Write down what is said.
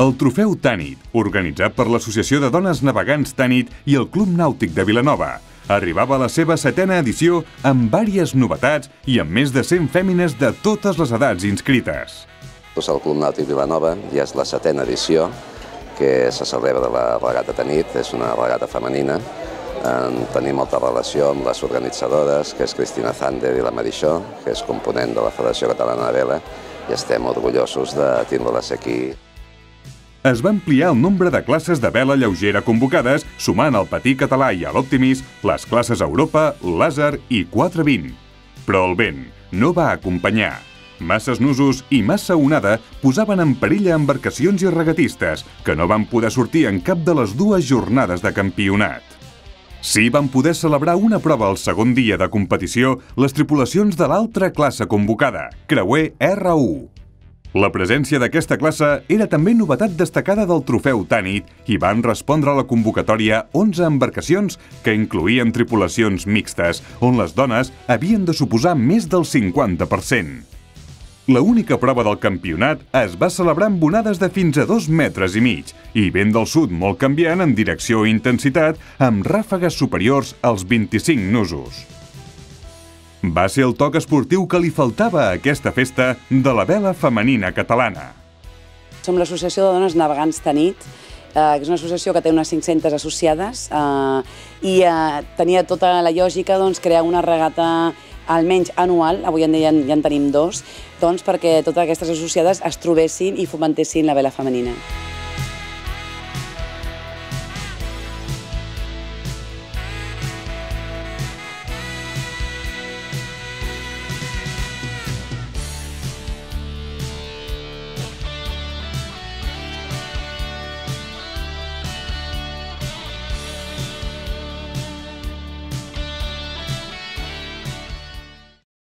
El Trofeu Tànit, organitzat per l'Associació de Dones Navegants Tànit i el Club Nàutic de Vilanova, arribava a la seva 7a edició amb diverses novetats i amb més de 100 fèmines de totes les edats inscrites. El Club Nàutic Vilanova ja és la 7a edició que se celebra la regata Tànit, és una regata femenina. Tenim molta relació amb les organitzadores, que és Cristina Zander i la Marixó, que és component de la Federació Catalana de Vela, i estem orgullosos de tindre-les aquí. Es va ampliar el nombre de classes de vela lleugera convocades, sumant al patí català i a l'Optimis les classes Europa, Làser i 420. Però el vent no va acompanyar. Masses nusos i massa onada posaven en perill a embarcacions i regatistes, que no van poder sortir en cap de les dues jornades de campionat. Sí van poder celebrar una prova el segon dia de competició les tripulacions de l'altra classe convocada, creuer R1. La presència d'aquesta classe era també novetat destacada del Trofeu Tànit i van respondre a la convocatòria 11 embarcacions que incloïen tripulacions mixtes, on les dones havien de suposar més del 50%. L'única prova del campionat es va celebrar amb onades de fins a 2,5 metres i vent del sud molt canviant en direcció i intensitat amb ràfegues superiors als 25 nusos. Va ser el toc esportiu que li faltava a aquesta festa de la vela femenina catalana. Som l'Associació de Dones Navegants Tànit, que és una associació que té unes 500 associades i tenia tota la lògica crear una regata almenys anual, avui en dia ja en tenim 2, perquè totes aquestes associades es trobessin i fomentessin la vela femenina.